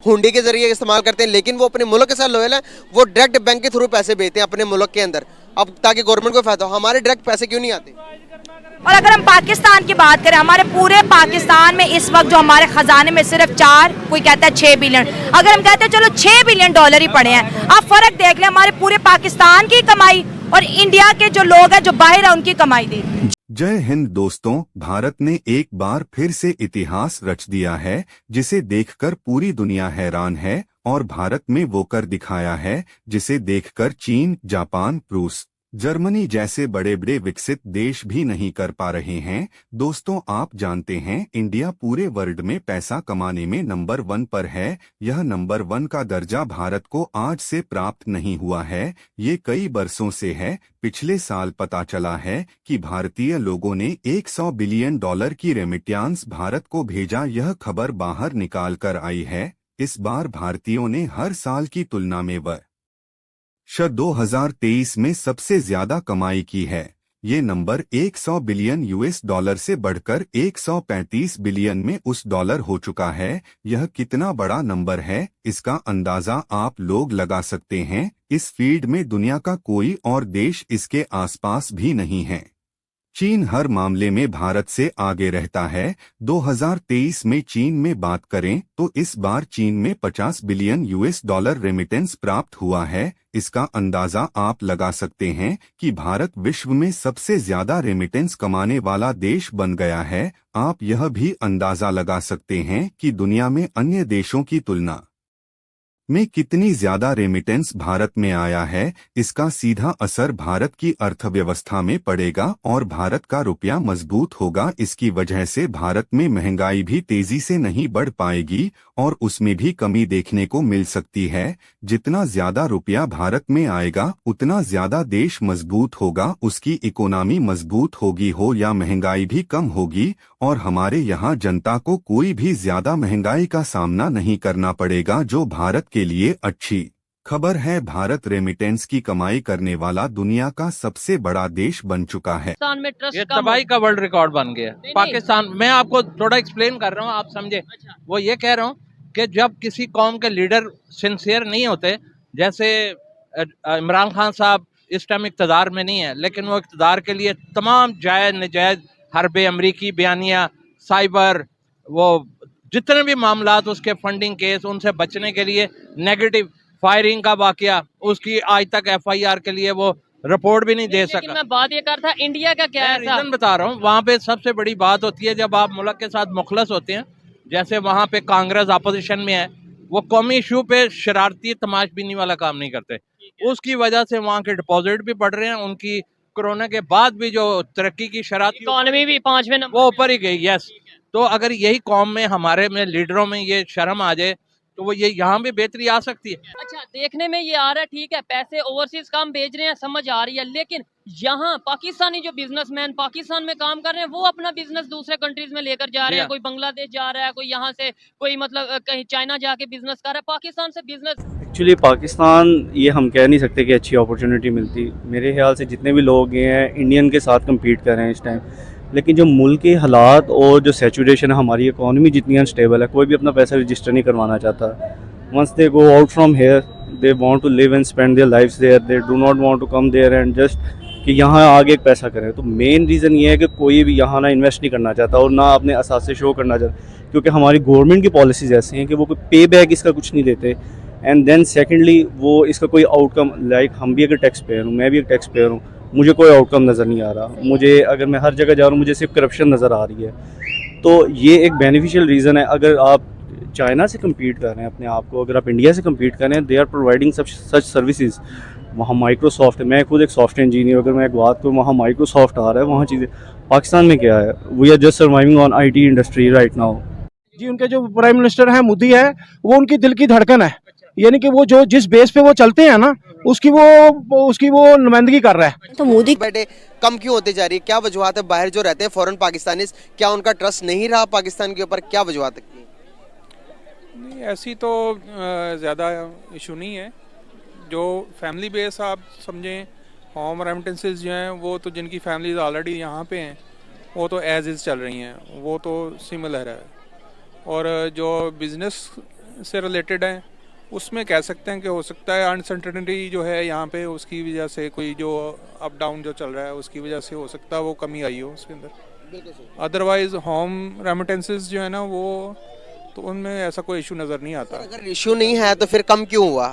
हुंडी के जरिए इस्तेमाल करते हैं, लेकिन वो अपने मुल्क के साथ लॉयल है। वो डायरेक्ट बैंक के थ्रू पैसे भेजते हैं अपने मुल्क के अंदर, अब ताकि गवर्नमेंट को फायदा हो। हमारे डायरेक्ट पैसे क्यों नहीं आते? और अगर हम पाकिस्तान की बात करें, हमारे पूरे पाकिस्तान में इस वक्त जो हमारे खजाने में सिर्फ 4, कोई कहता है 6 बिलियन, अगर हम कहते हैं चलो 6 बिलियन डॉलर ही पड़े हैं, आप फर्क देख लें हमारे पूरे पाकिस्तान की कमाई और इंडिया के जो लोग हैं जो बाहर है उनकी कमाई दी। जय हिंद दोस्तों, भारत ने एक बार फिर से इतिहास रच दिया है, जिसे देखकर पूरी दुनिया हैरान है। और भारत में वो कर दिखाया है जिसे देखकर चीन, जापान, रूस, जर्मनी जैसे बड़े बड़े विकसित देश भी नहीं कर पा रहे हैं। दोस्तों, आप जानते हैं इंडिया पूरे वर्ल्ड में पैसा कमाने में नंबर 1 पर है। यह नंबर 1 का दर्जा भारत को आज से प्राप्त नहीं हुआ है, ये कई बरसों से है। पिछले साल पता चला है कि भारतीय लोगों ने $100 बिलियन की रेमिटेंस भारत को भेजा। यह खबर बाहर निकाल कर आई है। इस बार भारतीयों ने हर साल की तुलना में वर्ष 2023 में सबसे ज्यादा कमाई की है। ये नंबर $100 बिलियन से बढ़कर 135 बिलियन में उस डॉलर हो चुका है। यह कितना बड़ा नंबर है, इसका अंदाजा आप लोग लगा सकते हैं। इस फील्ड में दुनिया का कोई और देश इसके आसपास भी नहीं है। चीन हर मामले में भारत से आगे रहता है। 2023 में चीन में बात करें तो इस बार चीन में $50 बिलियन रेमिटेंस प्राप्त हुआ है। इसका अंदाजा आप लगा सकते हैं कि भारत विश्व में सबसे ज्यादा रेमिटेंस कमाने वाला देश बन गया है। आप यह भी अंदाजा लगा सकते हैं कि दुनिया में अन्य देशों की तुलना में कितनी ज्यादा रेमिटेंस भारत में आया है। इसका सीधा असर भारत की अर्थव्यवस्था में पड़ेगा और भारत का रुपया मजबूत होगा। इसकी वजह से भारत में महंगाई भी तेजी से नहीं बढ़ पाएगी और उसमें भी कमी देखने को मिल सकती है। जितना ज्यादा रुपया भारत में आएगा उतना ज्यादा देश मजबूत होगा, उसकी इकोनॉमी मजबूत होगी हो या महंगाई भी कम होगी और हमारे यहाँ जनता को कोई भी ज्यादा महंगाई का सामना नहीं करना पड़ेगा, जो भारत के लिए अच्छी खबर है। भारत रेमिटेंस की कमाई करने वाला दुनिया का सबसे बड़ा देश बन चुका है। ये तबाही का वर्ल्ड रिकॉर्ड बन गया पाकिस्तान। मैं आपको थोड़ा एक्सप्लेन कर रहा हूँ, आप समझे। वो ये कह रहा हूँ कि जब किसी कौम के लीडर सिंसियर नहीं होते, जैसे इमरान खान साहब इस टाइम इक़्तिदार में नहीं है, लेकिन वो इक़्तिदार के लिए तमाम जायज़ नजायज़ हरबे, अमरीकी बयानिया, साइबर, वो जितने भी मामलात उसके फंडिंग केस, उनसे बचने के लिए नेगेटिव फायरिंग का वाकया, उसकी आज तक FIR के लिए वो रिपोर्ट भी नहीं दे सका। मैं बात ये कर था इंडिया का क्या है, रीजन बता रहा हूँ। वहाँ पे सबसे बड़ी बात होती है जब आप मुल्क के साथ मुखलस होते हैं, जैसे वहाँ पे कांग्रेस अपोजिशन में है, वो कौमी इशू पे शरारती तमाशबीनी वाला काम नहीं करते। उसकी वजह से वहाँ के डिपॉजिट भी बढ़ रहे हैं, उनकी कोरोना के बाद भी जो तरक्की की शरारत, इकोनॉमी भी 5वें नंबर वो ऊपर ही गई। यस, तो अगर यही कौम में, हमारे में, लीडरों में ये शर्म आ जाए तो वो ये यहाँ भी बेहतरी आ सकती है। अच्छा, देखने में ये आ रहा है, ठीक है, पैसे ओवरसीज काम भेज रहे हैं, समझ आ रही है, लेकिन यहाँ पाकिस्तानी जो बिजनेसमैन पाकिस्तान में काम कर रहे हैं, वो अपना बिजनेस दूसरे कंट्रीज में लेकर जा रहे हैं। कोई बांग्लादेश जा रहा है, कोई यहाँ से, कोई मतलब कहीं चाइना जाके बिजनेस कर रहा है, पाकिस्तान से बिजनेस। एक्चुअली पाकिस्तान, ये हम कह नहीं सकते कि अच्छी अपॉर्चुनिटी मिलती। मेरे ख्याल से जितने भी लोग हैं इंडियन के साथ कम्पीट कर रहे हैं इस टाइम, लेकिन जो मुल्क के हालात और जो सैचुरेशन है, हमारी इकोनॉमी जितनी अनस्टेबल है, कोई भी अपना पैसा रजिस्टर नहीं करवाना चाहता। Once they go out from here, they want to live and spend their lifes there, they do not want to come there and just कि यहाँ आगे एक पैसा करें। तो मेन रीज़न ये है कि कोई भी यहाँ ना इन्वेस्ट नहीं करना चाहता और ना अपने असासे शो करना चाहता, क्योंकि हमारी गवर्नमेंट की पॉलिसीज़ ऐसी हैं कि वो पे बैक इसका कुछ नहीं देते। एंड देन सेकेंडली वो इसका कोई आउटकम, लाइक हम भी अगर टैक्स पेयर हूँ, मैं भी एक टैक्स पेयर हूँ, मुझे कोई आउटकम नज़र नहीं आ रहा। मुझे, अगर मैं हर जगह जा रहा हूँ, मुझे सिर्फ करप्शन नज़र आ रही है। तो ये एक बेनिफिशियल रीज़न है। अगर आप चाइना से कम्पीट कर रहे हैं अपने आप को, अगर आप इंडिया से कम्पीट कर रहे हैं, they are providing such services. वहाँ माइक्रोसॉफ्ट है, मैं खुद एक सॉफ्टवेयर इंजीनियर, अगर मैं एक बात करूँ, वहाँ माइक्रोसॉफ्ट आ रहा है, वहाँ चीज़ें। पाकिस्तान में क्या है, we are just surviving on IT industry right now. जी, उनके जो प्राइम मिनिस्टर हैं मोदी है, वो उनकी दिल की धड़कन है, यानी कि वो जो जिस बेस पे वो चलते हैं ना, उसकी वो नुमाइंदगी कर रहा है। तो मोदी बैठे कम क्यों होते जा रही है? क्या वजूहत है? बाहर जो रहते हैं फॉरेन पाकिस्तानी, क्या उनका ट्रस्ट नहीं रहा पाकिस्तान के ऊपर? क्या वजूहत है? नहीं, ऐसी तो ज़्यादा इशू नहीं है। जो फैमिली बेस आप समझें, होम रेमिटेंसेस जो हैं, वो तो जिनकी फैमिलीज ऑलरेडी यहाँ पे हैं, वो तो एज इज़ चल रही हैं, वो तो सिमिलर है। और जो बिज़नेस से रिलेटेड हैं, उसमें कह सकते हैं कि हो सकता है अनसर्टेनिटी जो है यहाँ पे उसकी वजह से कोई जो अप डाउन जो चल रहा है उसकी वजह से हो सकता है वो कमी आई हो उसके अंदर। अदरवाइज होम रेमिटेंसेस जो है ना वो तो उनमें ऐसा कोई इशू नज़र नहीं आता। अगर इशू नहीं है तो फिर कम क्यों हुआ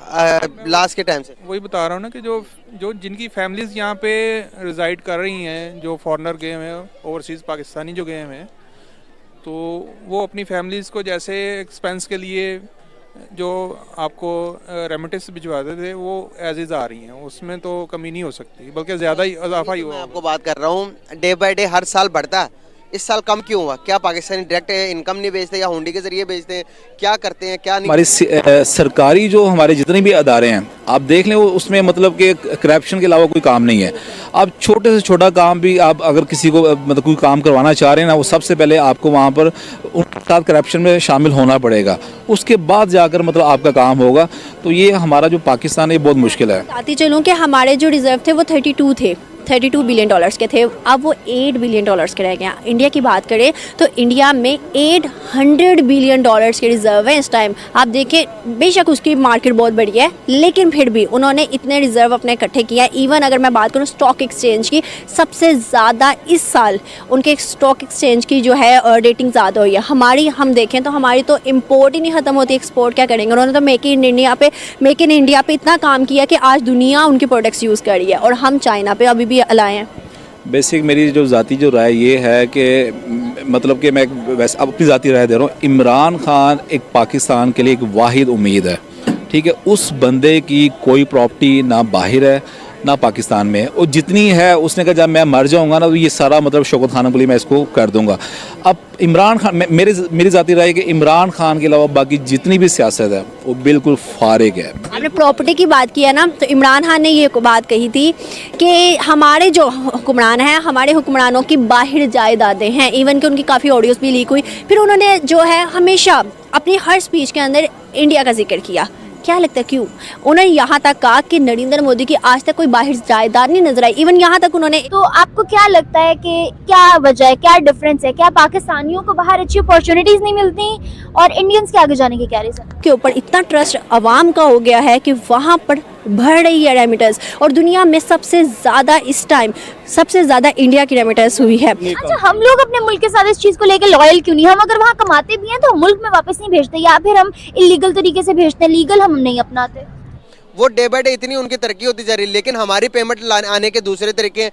लास्ट के टाइम से? वही बता रहा हूँ ना कि जो जिनकी फैमिलीज यहाँ पे रिजाइड कर रही हैं, जो फॉरेनर गए हुए हैं, ओवरसीज़ पाकिस्तानी जो गए हुए हैं, तो वो अपनी फैमिलीज़ को जैसे एक्सपेंस के लिए जो आपको रेमिटेंस भिजवाते थे वो एज इज़ आ रही हैं, उसमें तो कमी नहीं हो सकती, बल्कि ज़्यादा ही इजाफा ही मैं हुआ। आपको बात कर रहा हूँ, डे बाय डे हर साल बढ़ता है, इस साल कम क्यों हुआ? क्या पाकिस्तानी डायरेक्ट इनकम नहीं भेजते या हुंडी के जरिए भेजते हैं? क्या करते हैं क्या नहीं? हमारी सरकारी जो हमारे जितने भी अदारे हैं आप देख लें, वो उसमें मतलब कि करप्शन के अलावा कोई काम नहीं है। आप छोटे से छोटा काम भी आप अगर किसी को मतलब कोई काम करवाना चाह रहे हैं ना, वो सबसे पहले आपको वहाँ पर उनके साथ करप्शन में शामिल होना पड़ेगा, उसके बाद जाकर मतलब आपका काम होगा। तो ये हमारा जो पाकिस्तान है ये बहुत मुश्किल है। बताती चलूँ कि हमारे जो रिजर्व थे वो 32 बिलियन डॉलर्स के थे, अब वो 8 बिलियन डॉलर्स के रह गए। इंडिया की बात करें तो इंडिया में 800 बिलियन डॉलर्स के रिजर्व हैं इस टाइम। आप देखें, बेशक उसकी मार्केट बहुत बड़ी है, लेकिन फिर भी उन्होंने इतने रिजर्व अपने इकट्ठे किया है। इवन अगर मैं बात करूँ स्टॉक एक्सचेंज की, सबसे ज़्यादा इस साल उनके स्टॉक एक्सचेंज की जो है रेटिंग ज़्यादा हुई है। हमारी हम देखें तो हमारी तो इम्पोर्ट ही नहीं ख़त्म होती, एक्सपोर्ट क्या करेंगे। उन्होंने तो मेक इन इंडिया पे इतना काम किया कि आज दुनिया उनके प्रोडक्ट्स यूज़ कर रही है, और हम चाइना पे अभी भी अलाए हैं। बेसिक मेरी जो ज़ाती जो राय ये है कि मतलब कि मैं वैसे अपनी ज़ाती राय दे रहा हूँ, इमरान खान एक पाकिस्तान के लिए एक वाहिद उम्मीद है, ठीक है। उस बंदे की कोई प्रॉपर्टी ना बाहर है ना पाकिस्तान में, और जितनी है उसने कहा जब मैं मर जाऊंगा ना तो ये सारा मतलब शौकत खान के लिए मैं इसको कर दूंगा। अब इमरान खान, मेरी ज़ाती राय है कि इमरान खान के अलावा बाकी जितनी भी सियासत है वो बिल्कुल फारिग है। आपने प्रॉपर्टी की बात की है ना, तो इमरान खान ने ये बात कही थी कि हमारे जो हुक्मरान हैं, हमारे हुक्मरानों की बाहर जायदादें हैं, इवन कि उनकी काफ़ी ऑडियोज़ भी लीक हुई। फिर उन्होंने जो है हमेशा अपनी हर स्पीच के अंदर इंडिया का जिक्र किया। क्या लगता है क्यों? उन्होंने यहाँ तक कहा कि नरेंद्र मोदी की आज तक कोई बाहर जायदाद नहीं नजर आई, इवन यहाँ तक उन्होंने। तो आपको क्या लगता है कि क्या वजह है, क्या डिफरेंस है? क्या पाकिस्तानियों को बाहर अच्छी अपॉर्चुनिटीज नहीं मिलती और इंडियंस के आगे जाने की क्या रीजन के ऊपर इतना ट्रस्ट अवाम का हो गया है कि वहाँ पर बढ़ रही है रेमिटेंस, और दुनिया में सबसे ज़्यादा इस टाइम सबसे ज़्यादा इंडिया की रेमिटेंस हुई है। अच्छा, हम लोग अपने मुल्क के साथ इस चीज़ को लेकर लॉयल क्यों नहीं? हम अगर वहाँ कमाते भी हैं तो मुल्क में वापस नहीं भेजते, या फिर हम इलीगल तरीके से भेजते हैं, लीगल हम नहीं अपनाते। वो डे बाय डे इतनी उनकी तरक्की होती जा रही है, लेकिन हमारी पेमेंट आने के दूसरे तरीके हैं।